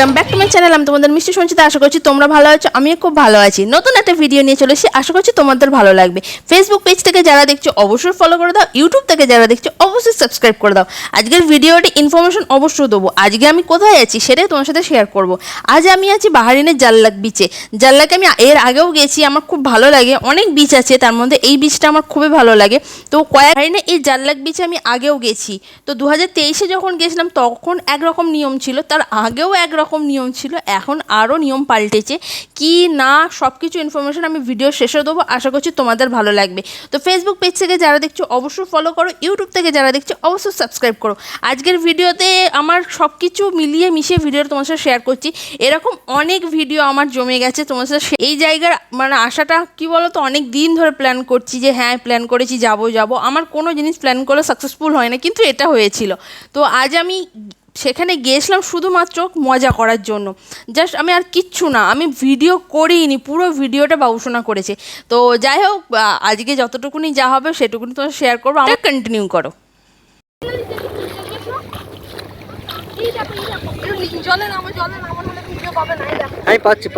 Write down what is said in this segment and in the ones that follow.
Welcome back to my channel. আমি তোমাদের মিষ্টি সঞ্চিতা। আশা করছি তোমরা ভালো আছো, আমিও খুব ভালো আছি। নতুন একটা ভিডিও নিয়ে চলে এসেছি, আশা করছি তোমাদের ভালো লাগবে। ফেসবুক পেজ থেকে যারা দেখছো অবশ্যই ফলো করে দাও, ইউটিউব থেকে যারা দেখছো অবশ্যই সাবস্ক্রাইব করে দাও। আজকের ভিডিওটি ইনফরমেশন অবশ্যই দেবো। আজকে আমি কোথায় আছি সেটাই তোমার সাথে শেয়ার করব। আজ আমি আছি বাহারিনের জাল্লাক বিচে। জাল্লাকে আমি এর আগেও গেছি, আমার খুব ভালো লাগে। অনেক বিচ আছে, তার মধ্যে এই বিচটা আমার খুবই ভালো লাগে। তো বাহারিনের এই জাল্লাক বিচে আমি আগেও গেছি। তো 2023-এ যখন গেছিলাম তখন একরকম নিয়ম ছিল, তার আগেও একরকম নিয়ম ছিল, এখন আরও নিয়ম পাল্টেছে কি না সব কিছু ইনফরমেশন আমি ভিডিও শেষে দেবো। আশা করছি তোমাদের ভালো লাগবে। তো ফেসবুক পেজ থেকে যারা দেখছো অবশ্যই ফলো করো, ইউটিউব থেকে যারা দেখছো অবশ্যই সাবস্ক্রাইব করো। আজকের ভিডিওতে আমার সব কিছু মিলিয়ে মিশিয়ে ভিডিওটা তোমার সাথে শেয়ার করছি। এরকম অনেক ভিডিও আমার জমে গেছে তোমার সাথে। এই জায়গার মানে আশাটা কি বলো তো, অনেক দিন ধরে প্ল্যান করছি যে হ্যাঁ প্ল্যান করেছি যাবো। আমার কোনো জিনিস প্ল্যান করলে সাকসেসফুল হয় না, কিন্তু এটা হয়েছিল। তো আজ আমি সেখানে গিয়েছিলাম শুধুমাত্র মজা করার জন্য, জাস্ট আমি আর কিচ্ছু না, আমি ভিডিও করিনি, পুরো ভিডিওটা বাবুসোনা করেছে। তো যাই হোক, আজকে যতটুকুনি যা হবে সেটুকুনি তোমার শেয়ার করবো, আমরা কন্টিনিউ করো। আমি পাচ্ছি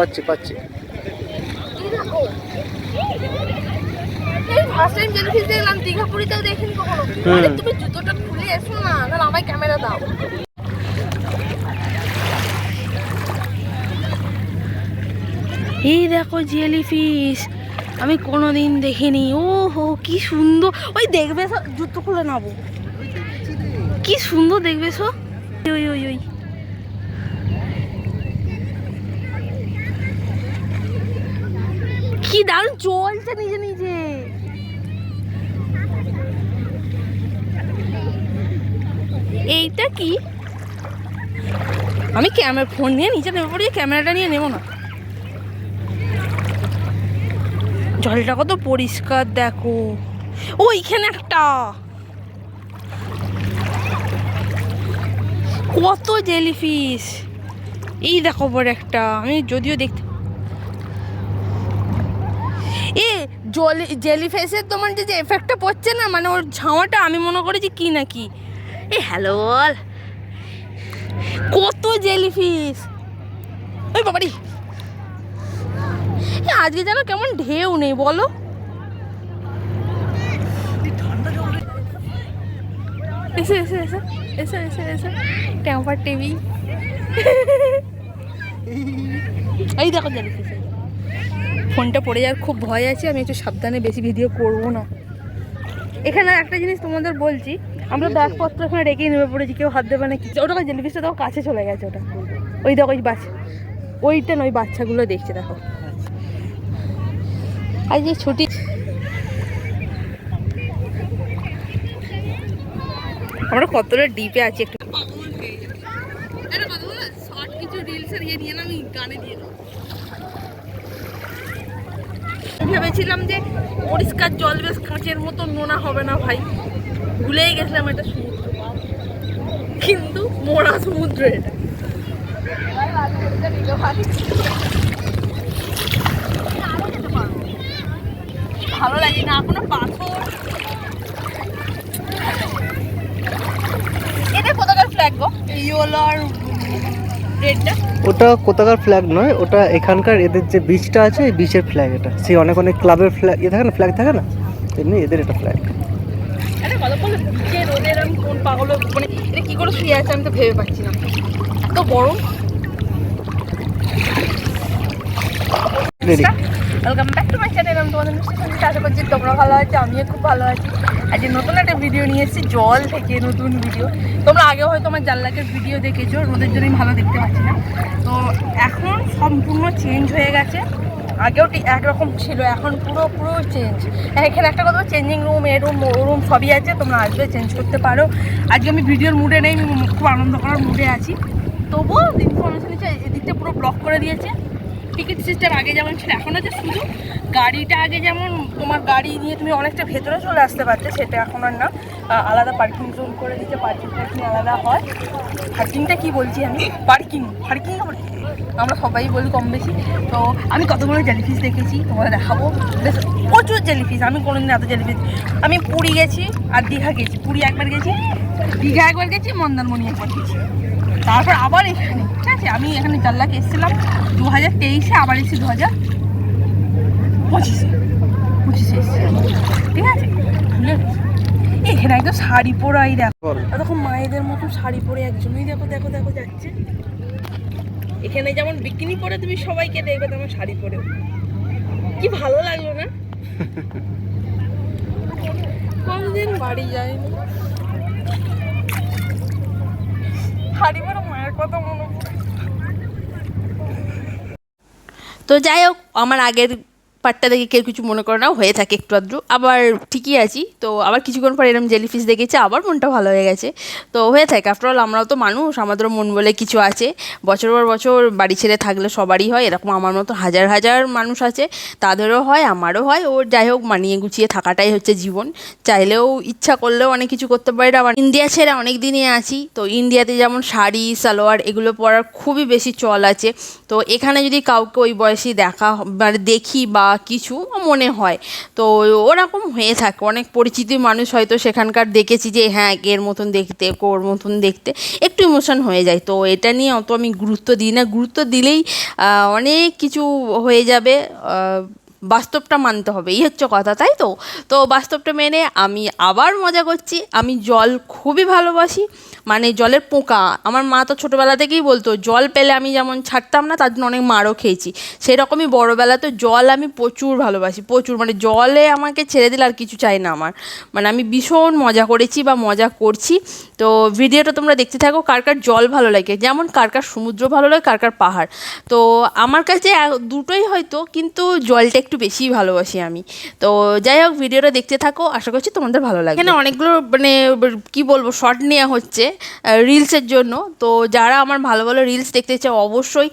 ফার্স্ট টাইম জেলিফিশ দেখলাম, দীঘাপুরিতেও দেখিনি কখনো। তুমি জুতোটা খুলে এসো না, তাহলে আমায় ক্যামেরা দাও। এই দেখো জেলিফিশ, আমি কোনোদিন দেখিনি। ও হো কি সুন্দর, ওই দেখবে জুতো খুলে নেবো, কি সুন্দর দেখবে সো। ওই ওই ওই কি দারুণ চলছে নিজে নিজে। এইটা কি, আমি ক্যামেরা ফোন নিয়ে নিচে নেমে পড়ি, ক্যামেরাটা নিয়ে নেবো না। জলটা কত পরিষ্কার দেখো। ওইখানে একটা কত জেলিফিশ, এই দেখো বড় একটা। আমি যদিও দেখতে জেলিফিশের তোমার যে এফেক্টটা পড়ছে না, মানে ওর ঝামাটা, আমি মনে করেছি কি না কি। হ্যালো বল, কত জেলিফিশ। ওই বাবারি, আজকে যেন কেমন ঢেউ নেই বলো। এসে এসে এসে এসে এসে এসে টেম্পার টিভি। এই দেখো জেলিফিশ, ফোনটা পড়ে যাওয়ার খুব ভয় আছে, আমি একটু সাবধানে বেশি ভিডিও করবো না। এখানে একটা জিনিস তোমাদের বলছি, আমরা ব্যাগপত্র এখানে রেখেই নেমে পড়েছি, কেউ হাত দেবে না কি। ওটা জেলিফিশটা দেখো কাছে চলে গেছে, ওটা ওই দেখো, ওই বাচ্চা, ওইটা নয়, বাচ্চাগুলো দেখছে দেখো। আজ যে ছুটি, আমরা কতটা ডিপে আছি একটু ভেবেছিলাম যে পরিষ্কার জল বেশ কাঁচের মতো নোনা হবে না ভাই, ভুলেই গেছিলাম এটা সমুদ্র, কিন্তু মোড়া সমুদ্র এটা। ভালো লাগে না কোনো পাথর। এটা কোথাকার ফ্ল্যাগ গো, ইয়েলো আর রেডটা? ওটা কোথাকার ফ্ল্যাগ নয়, ওটা এখানকার এদের যে বিচটা আছে এই বিচের ফ্ল্যাগ। এটা সেই অনেক অনেক ক্লাবের ফ্ল্যাগ থাকে না, ফ্ল্যাগ থাকে না, তেমনি এদের এটা ফ্ল্যাগ। আরে ভালো করে বিচে রোদের আমি কোন পাগল, মানে এটা কি করে শুয়ে আছে আমি তো ভেবে পাচ্ছি না, এত গরম। Ready. Welcome back to my channel. আমি তোমাদের মিষ্টি সঞ্চিতা। আশা করছি তোমরা ভালো আছো, আমিও খুব ভালো আছি। আজকে নতুন একটা ভিডিও নিয়ে এসেছি, জল থেকে নতুন ভিডিও। তোমরা আগেও হয়তো আমার জাল্লাকের ভিডিও দেখেছো, রোদের জন্য আমি ভালো দেখতে পাচ্ছি না। তো এখন সম্পূর্ণ চেঞ্জ হয়ে গেছে, আগেও একরকম ছিল, এখন পুরো পুরো চেঞ্জ। এখানে একটা কথা, চেঞ্জিং রুম, এ রুম ও রুম সবই আছে, তোমরা আসবে চেঞ্জ করতে পারো। আজকে আমি ভিডিওর মুডে নেই, আমি খুব আনন্দ করার মুডে আছি। তবুও ইনফরমেশন হচ্ছে এদিকটা পুরো ব্লক করে দিয়েছে। টিকিট সিস্টেম আগে যেমন ছিল এখন আছে, শুধু গাড়িটা আগে যেমন তোমার গাড়ি নিয়ে তুমি অনেকটা ভেতরে চলে আসতে পারতে, সেটা এখন আর না, আলাদা পার্কিং জোন করে দিচ্ছে, পার্কিং আলাদা হয়। পার্কিংটা কি বলছি আমি, পার্কিং আমরা সবাই বলি কম বেশি। তো আমি কতগুলো জেলিফিশ দেখেছি তোমাদের দেখাবো, বেশ প্রচুর জেলিফিশ। আমি কোনোদিন এত জেলিফিশ, আমি পুরী গেছি আর দীঘা গেছি। পুরী একবার গেছি, দীঘা একবার গেছি, মন্দারমণি একবার গেছি। তারপর আবার এখানে, ঠিক আছে। আমি এখানে জাল্লাকে এসেছিলাম 2023-এ, আবার এসেছি 2025-এ এসেছিলাম, ঠিক আছে। এখানে একদম শাড়ি পরাই দেখো, তখন মায়েদের মতো শাড়ি পরে একজনই দেখো দেখো দেখো যাচ্ছে। এখানে যেমন বিকিনি পরে তুমি সবাইকে দেখবে, তেমন শাড়ি পরে। কি ভালো লাগলো না? কোনদিন বাড়ি যায়নি, শাড়ি পরে মায়ের কথা মনে পড়ে। তো যাই হোক, আমার আগের পার্টটা দেখে কেউ কিছু মনে করে না, হয়ে থাকে একটু আধটু, আবার ঠিকই আছি। তো আবার কিছুক্ষণ পর এরকম জেলিফিশ দেখেছি, আবার মনটা ভালো হয়ে গেছে। তো হয়ে থাকে, আফটারঅল আমরাও তো মানুষ, আমাদেরও মন বলে কিছু আছে। বছর পর বছর বাড়ি ছেড়ে থাকলে সবারই হয়, এরকম আমার মতো হাজার হাজার মানুষ আছে, তাদেরও হয়, আমারও হয়। ওর যাই হোক, মানিয়ে গুছিয়ে থাকাটাই হচ্ছে জীবন। চাইলেও ইচ্ছা করলেও অনেক কিছু করতে পারি না। আবার ইন্ডিয়া ছেড়ে অনেক দিনই আছি, তো ইন্ডিয়াতে যেমন শাড়ি সালোয়ার এগুলো পরার খুবই বেশি চল আছে। তো এখানে যদি কাউকে ওই বয়সী মানে দেখি বা কিছু মনে হয়, তো ওরকম হয়ে থাকে। অনেক পরিচিত মানুষ হয়তো সেখানকার দেখেছি যে হ্যাঁ এর মতন দেখতে, ওর মতন দেখতে, একটু ইমোশন হয়ে যায়। তো এটা নিয়ে অত আমি গুরুত্ব দিই না, গুরুত্ব দিলেই অনেক কিছু হয়ে যাবে। বাস্তবটা মানতে হবে, এই হচ্ছে কথা, তাই তো। তো বাস্তবটা মেনে আমি আবার মজা করছি। আমি জল খুবই ভালোবাসি, মানে জলের পোকা। আমার মা তো ছোটোবেলা থেকেই বলতো, জল পেলে আমি যেমন ছাড়তাম না, তার জন্য অনেক মারও খেয়েছি। সেরকমই বড়োবেলাতে জল আমি প্রচুর ভালোবাসি, প্রচুর। মানে জলে আমাকে ছেড়ে দিলে আর কিছু চাই না আমার। মানে আমি ভীষণ মজা করেছি বা মজা করছি। তো ভিডিওটা তোমরা দেখতে থাকো। কার কার জল ভালো লাগে, যেমন কার কার সমুদ্র ভালো লাগে, কার কার পাহাড়। তো আমার কাছে দুটোই হয়তো, কিন্তু জলটা একটু বেশিই ভালোবাসি আমি। তো যাই হোক, ভিডিওটা দেখতে থাকো, আশা করছি তোমাদের ভালো লাগে। এখানে অনেকগুলো মানে কি বলবো শর্ট নেওয়া হচ্ছে রিলসের জন্য। তো যারা আমার ভালো ভালো রিলস দেখতে চাও, অবশ্যই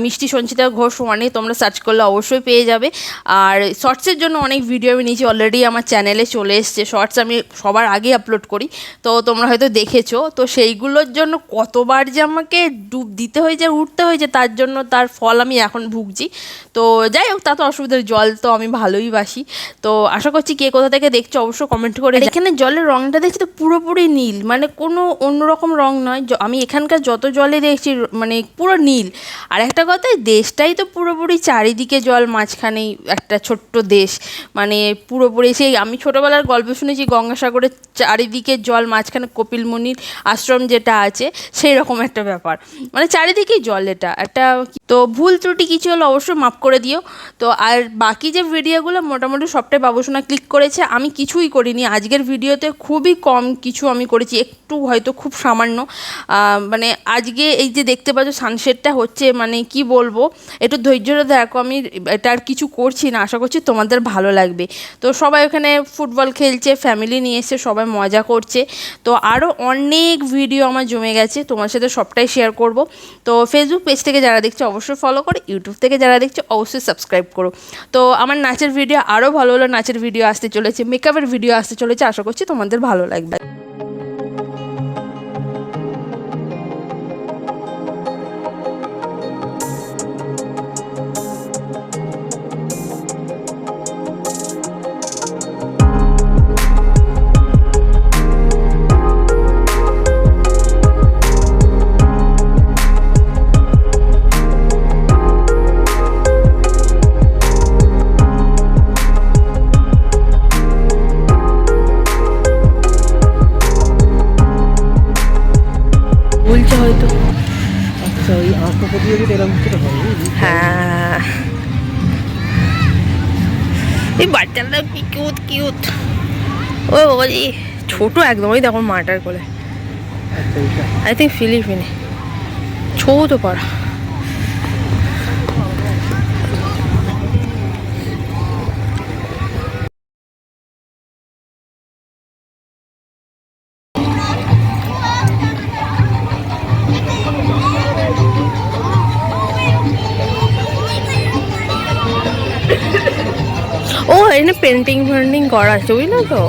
মিষ্টি সঞ্চিতা ঘোষ ওয়ানে তোমরা সার্চ করলে অবশ্যই পেয়ে যাবে। আর শর্টসের জন্য অনেক ভিডিও আমি নিয়েছি, অলরেডি আমার চ্যানেলে চলে এসছে। শর্টস আমি সবার আগে আপলোড করি, তো তোমরা হয়তো দেখেছো। তো সেইগুলোর জন্য কতবার যে আমাকে ডুব দিতে হয়েছে, উঠতে হয়েছে, তার জন্য তার ফল আমি এখন ভুগছি। তো যাই হোক, তা তো অসুবিধার, জল তো আমি ভালোই বাসি। তো আশা করছি কে কোথা থেকে দেখছো অবশ্যই কমেন্ট করে। এখানে জলের রঙটা দেখছি তো পুরোপুরি নীল, মানে কোনো অন্যরকম রং নয়। আমি এখানকার যত জলে দেখছি মানে পুরো নীল। আর একটা কথা, দেশটাই তো পুরোপুরি চারিদিকে জল, মাঝখানেই একটা ছোট্ট দেশ। মানে পুরোপুরি সেই আমি ছোটোবেলার গল্প শুনেছি, গঙ্গাসাগরের চারিদিকে জল, মাঝখানে কপিল মুনির আশ্রম যেটা আছে, সেই রকম একটা ব্যাপার। মানে চারিদিকেই জল, এটা একটা। তো ভুল ত্রুটি কিছু হলে অবশ্যই মাফ করে দিও। তো আর বাকি যে ভিডিওগুলো মোটামুটি সবটাই বাবুসোনা ক্লিক করেছে, আমি কিছুই করিনি। আজকের ভিডিওতে খুবই কম কিছু আমি করেছি, একটু হয়তো খুব সামান্য। মানে আজকে এই যে দেখতে পাচ্ছ সানসেটটা হচ্ছে, মানে কি বলবো, একটু ধৈর্যটা দেখো। আমি এটা আর কিছু করছি না, আশা করছি তোমাদের ভালো লাগবে। তো সবাই ওখানে ফুটবল খেলছে, ফ্যামিলি নিয়ে এসে সবাই মজা করছে। তো আরও অনেক ভিডিও আমার জমে গেছে, তোমার সাথে সবটাই শেয়ার করব। তো ফেসবুক পেজ থেকে যারা দেখছো অবশ্যই ফলো করো, ইউটিউব থেকে যারা দেখছো অবশ্যই সাবস্ক্রাইব করো। তো আমার নাচের ভিডিও, আরও ভালো ভালো নাচের ভিডিও আসতে চলেছে, মেকআপের ভিডিও আসতে চলেছে, আশা করছি তোমাদের ভালো লাগবে। বলছে হয়তো, আচ্ছা ওই আঁকো প্রতিযোগিতা এরকম কিছু হয়? হ্যাঁ, এই বাচ্চাটা কি কিউট কিউট। ও বাবাজি, ছোট একদম, ওই দেখো মাটার কোলে। আচ্ছা এইটা আই থিঙ্ক ফিলিপিনে, ছোট পাড়া। ও এখানে পেন্টিং ফেন্টিং করা আছে, বুঝলো তো।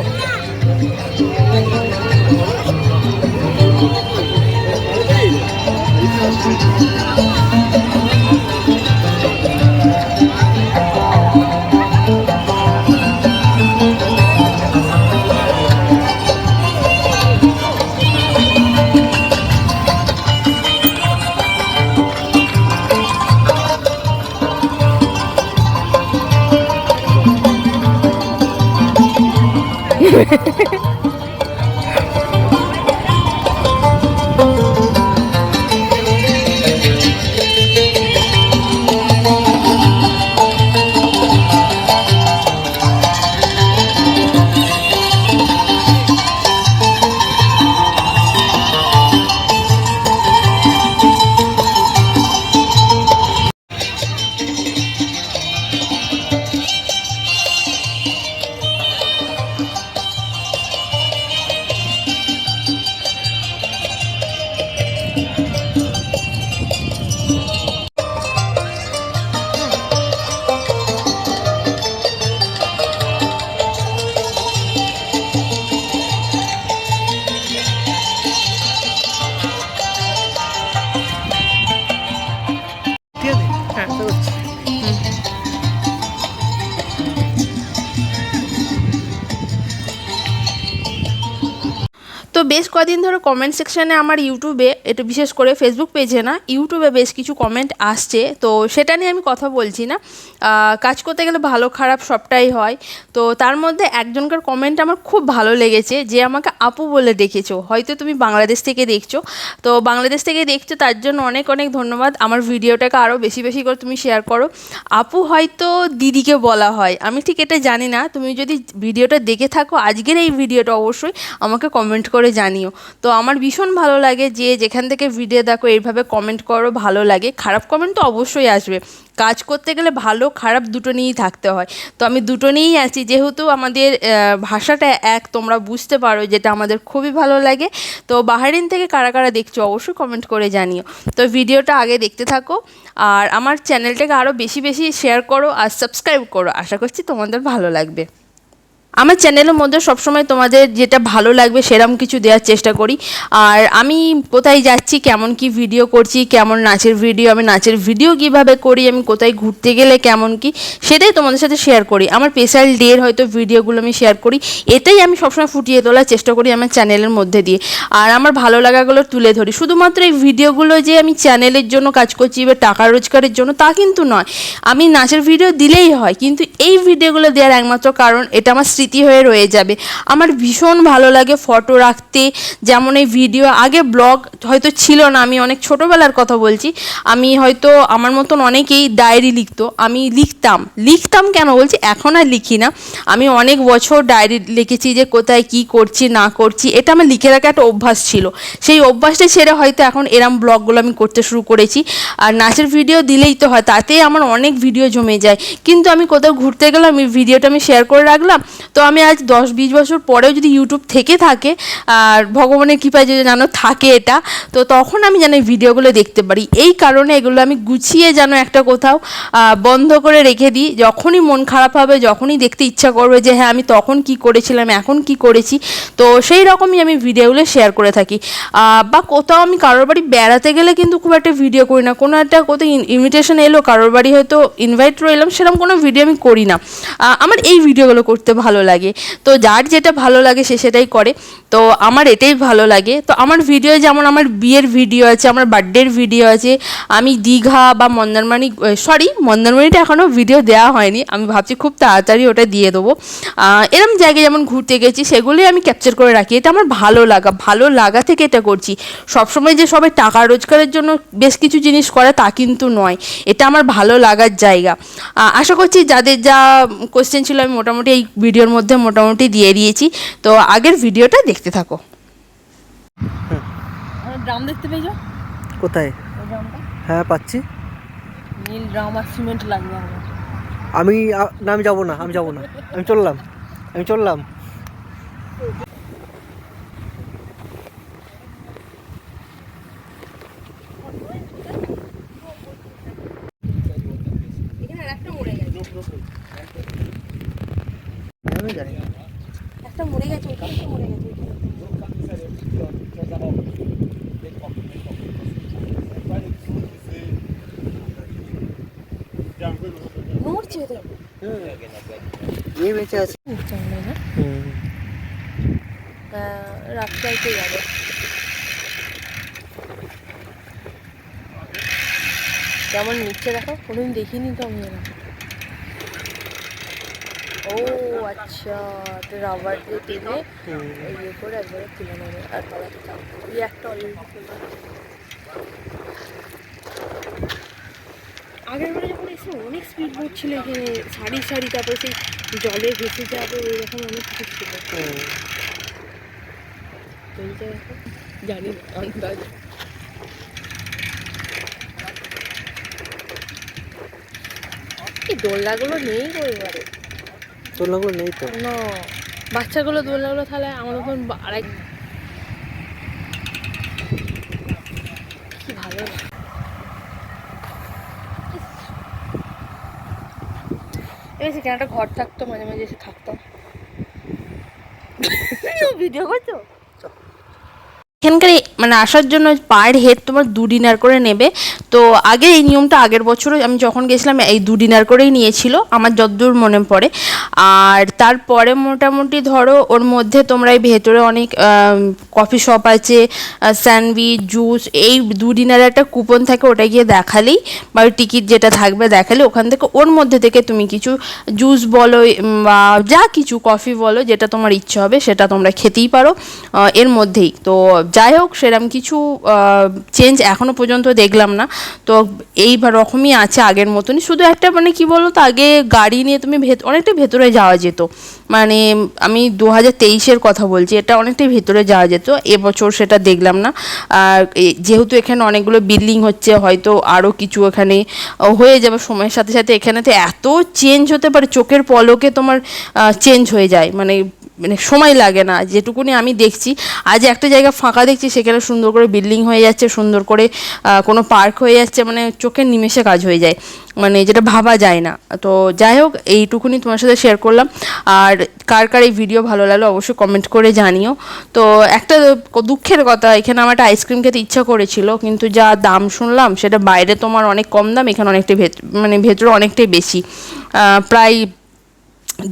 ঠিক আছে হ্যাঁ। আশা করছি। তো বেশ কদিন ধরে কমেন্ট সেকশানে আমার ইউটিউবে, এটা বিশেষ করে ফেসবুক পেজে না, ইউটিউবে বেশ কিছু কমেন্ট আসছে, তো সেটা নিয়ে আমি কথা বলছি না। কাজ করতে গেলে ভালো খারাপ সবটাই হয়। তো তার মধ্যে একজনকার কমেন্ট আমার খুব ভালো লেগেছে, যে আমাকে আপু বলে ডেকেছো। হয়তো তুমি বাংলাদেশ থেকে দেখছো, তো বাংলাদেশ থেকে দেখছো তার জন্য অনেক অনেক ধন্যবাদ। আমার ভিডিওটাকে আরও বেশি বেশি করে তুমি শেয়ার করো। আপু হয়তো দিদিকে বলা হয়, আমি ঠিক এটা জানি না। তুমি যদি ভিডিওটা দেখে থাকো, আজকের এই ভিডিওটা, অবশ্যই আমাকে কমেন্ট করে জানিও। তো আমার ভীষণ ভালো লাগে যে যেখান থেকে ভিডিও দেখো এইভাবে কমেন্ট করো, ভালো লাগে। খারাপ কমেন্ট তো অবশ্যই আসবে, কাজ করতে গেলে ভালো খারাপ দুটো নিয়েই থাকতে হয়। তো আমি দুটো নিয়েই আছি, যেহেতু আমাদের ভাষাটা এক, তোমরা বুঝতে পারো, যেটা আমাদের খুবই ভালো লাগে। তো বাহারিন থেকে কারা কারা দেখছো অবশ্যই কমেন্ট করে জানিও। তো ভিডিওটা আগে দেখতে থাকো, আর আমার চ্যানেলটাকে আরও বেশি বেশি শেয়ার করো আর সাবস্ক্রাইব করো। আশা করছি তোমাদের ভালো লাগবে। আমার চ্যানেলের মধ্যে সবসময় তোমাদের যেটা ভালো লাগবে সেরকম কিছু দেওয়ার চেষ্টা করি। আর আমি কোথায় যাচ্ছি, কেমন কি ভিডিও করছি, কেমন নাচের ভিডিও, আমি নাচের ভিডিও কিভাবে করি, আমি কোথায় ঘুরতে গেলে কেমন কি, সেটাই তোমাদের সাথে শেয়ার করি। আমার স্পেশাল ডের হয়তো ভিডিওগুলো আমি শেয়ার করি, এটাই আমি সবসময় ফুটিয়ে তোলার চেষ্টা করি আমার চ্যানেলের মধ্যে দিয়ে। আর আমার ভালো লাগাগুলো তুলে ধরি। শুধুমাত্র এই ভিডিওগুলো যে আমি চ্যানেলের জন্য কাজ করছি বা টাকা রোজগারের জন্য, তা কিন্তু নয়। আমি নাচের ভিডিও দিলেই হয়, কিন্তু এই ভিডিওগুলো দেওয়ার একমাত্র কারণ, এটা আমার স্মৃতি হয়ে রয়ে যাবে। আমার ভীষণ ভালো লাগে ফটো রাখতে। যেমন এই ভিডিও, আগে ব্লগ হয়তো ছিল না, আমি অনেক ছোটোবেলার কথা বলছি। আমি হয়তো আমার মতন অনেকেই ডায়েরি লিখতো, আমি লিখতাম কেন বলছি, এখন আর লিখি না। আমি অনেক বছর ডায়েরি লিখেছি, যে কোথায় কি করছি না করছি, এটা আমার লিখে রাখা একটা অভ্যাস ছিল। সেই অভ্যাসটা ছেড়ে হয়তো এখন এরম ব্লগগুলো আমি করতে শুরু করেছি। আর নাচের ভিডিও দিলেই তো হয়, তাতে আমার অনেক ভিডিও জমে যায়। কিন্তু আমি কোথাও ঘুরতে গেলাম, এই ভিডিওটা আমি শেয়ার করে রাখলাম। তো আমি আজ 10-20 বছর পরেও যদি ইউটিউব থেকে থাকে, আর ভগবানের কৃপায় যদি জানো থাকে এটা, তো তখন আমি যেন এই ভিডিওগুলো দেখতে পারি। এই কারণে এগুলো আমি গুছিয়ে যেন একটা কোথাও বন্ধ করে রেখে দিই। যখনই মন খারাপ হবে, যখনই দেখতে ইচ্ছা করবে যে হ্যাঁ আমি তখন কি করেছিলাম, এখন কি করেছি, তো সেই রকমই আমি ভিডিওগুলো শেয়ার করে থাকি। বা কোথাও আমি কারোর বাড়ি বেড়াতে গেলে কিন্তু খুব একটা ভিডিও করি না। কোনো একটা কোথাও ইনভিটেশন এলো, কারোর বাড়ি হয়তো ইনভাইট রইলাম, সেরকম কোনো ভিডিও আমি করি না। আমার এই ভিডিওগুলো করতে ভালো লাগে। তো যার যেটা ভালো লাগে সে সেটাই করে, তো আমার এটাই ভালো লাগে। তো আমার ভিডিও, যেমন আমার বিয়ের ভিডিও আছে, আমার বার্থডের ভিডিও আছে, আমি দীঘা বা মন্দারমণিটা এখনও ভিডিও দেওয়া হয়নি, আমি ভাবছি খুব তাড়াতাড়ি ওটা দিয়ে দেবো। এরম জায়গায় যেমন ঘুরতে গেছি, সেগুলোই আমি ক্যাপচার করে রাখি। এটা আমার ভালো লাগা থেকে এটা করছি। সবসময় যে সবাই টাকা রোজগারের জন্য বেশ কিছু জিনিস করে, তা কিন্তু নয়। এটা আমার ভালো লাগার জায়গা। আশা করছি যাদের যা কোশ্চেন ছিল আমি মোটামুটি এই ভিডিওর মধ্যে মোটামুটি দিয়ে দিয়েছি। তো আগের ভিডিওটা দেখতে থাকো। ড্রাম দেখতে পেয়েছো? কোথায়? ওই ড্রামটা, হ্যাঁ পাচ্ছি। নীল ড্রাম আর সিমেন্ট লাগবে আমার। না আমি যাবো না, আমি চললাম। এখানে একটা মরে গেছে, আমি জানি না। একটা মরে গেছে, ওখানে একটা মরে গেছে। নড়ছে তো, এই বেঁচে আছে। রাস্তায় যাবে। কেমন নিচ্ছে দেখো, কোনোদিন দেখিনি তো আমি এরকম। ও আচ্ছা, তো রাবার দিয়ে টেনে ইয়ে করে একবারে তুলে নেবে আর তলাতে চাপ এই একটা অলরেডি। আগের বারে যখন এসে অনেক স্পিড বোট ছিল এখানে, সারি সারি, তারপরে সেই জলে ভেসে যাবে ওইরকম অনেক কিছু ছিল। এইটা এখন জানি না, আন্দাজ। এই দোলনাগুলো নেই গো এবারে, দোলনাগুলো নেই তো। না বাচ্চাগুলো দোলনাগুলো তাহলে আমার তখন আরেক কি ভালো লাগে। এবার সেখানে একটা ঘর থাকতো, মাঝে মাঝে এসে থাকতাম। ভিডিও করছো? এখানকার মানে আসার জন্য পার হেড তোমার 2 ডিনার করে নেবে। তো আগে এই নিয়মটা আগের বছরও আমি যখন গেছিলাম এই 2 ডিনার করেই নিয়েছিল আমার যতদূর মনে পড়ে। আর তারপরে মোটামুটি ধরো ওর মধ্যে তোমরা এই ভেতরে অনেক কফি শপ আছে, স্যান্ডউইচ, জুস, এই 2 ডিনারের একটা কুপন থাকে, ওটা গিয়ে দেখালেই বা টিকিট যেটা থাকবে দেখালে ওখান থেকে ওর মধ্যে থেকে তুমি কিছু জুস বলো বা যা কিছু কফি বলো যেটা তোমার ইচ্ছে হবে সেটা তোমরা খেতেই পারো এর মধ্যেই। তো যাই হোক সেরকম কিছু চেঞ্জ এখনও পর্যন্ত দেখলাম না। তো এই রকমই আছে আগের মতনই, শুধু একটা মানে কি বলো তো আগে গাড়ি নিয়ে তুমি অনেকটা ভেতরে যাওয়া যেত, মানে আমি 2023-এর কথা বলছি, এটা অনেকটাই ভেতরে যাওয়া যেত। এবছর সেটা দেখলাম না। আর যেহেতু এখানে অনেকগুলো বিল্ডিং হচ্ছে হয়তো আরও কিছু এখানে হয়ে যাবে সময়ের সাথে সাথে। এখানেতে এত চেঞ্জ হতে পারে চোখের পলকে তোমার চেঞ্জ হয়ে যায়, মানে মানে সময় লাগে না। যেটুকুনি আমি দেখছি আজ একটা জায়গা ফাঁকা দেখছি সেখানে সুন্দর করে বিল্ডিং হয়ে যাচ্ছে, সুন্দর করে কোনো পার্ক হয়ে যাচ্ছে, মানে চোখের নিমেষে কাজ হয়ে যায়, মানে যেটা ভাবা যায় না। তো যাই হোক এইটুকুনি তোমার সাথে শেয়ার করলাম। আর কার কার এই ভিডিও ভালো লাগলো অবশ্যই কমেন্ট করে জানিও। তো একটা দুঃখের কথা, এখানে আমার একটা আইসক্রিম খেতে ইচ্ছা করেছিল, কিন্তু যা দাম শুনলাম সেটা বাইরে তোমার অনেক কম দাম, এখানে অনেকটাই মানে ভেতরে অনেকটাই বেশি, প্রায়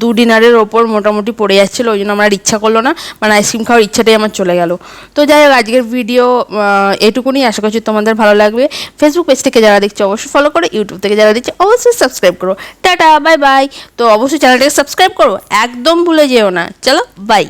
2 ডিনারের ওপর মোটামুটি পড়ে যাচ্ছিলো। ওই জন্য আমার ইচ্ছা করলো না, মানে আইসক্রিম খাওয়ার ইচ্ছাটাই আমার চলে গেল। তো যাই হোক আজকের ভিডিও এটুকুনি, আশা করছি তোমাদের ভালো লাগবে। ফেসবুক পেজ থেকে যারা দেখছো অবশ্যই ফলো করো, ইউটিউব থেকে যারা দেখছো অবশ্যই সাবস্ক্রাইব করো। Tata bye bye. তো অবশ্যই চ্যানেলটাকে সাবস্ক্রাইব করো, একদম ভুলে যেও না। চলো বাই।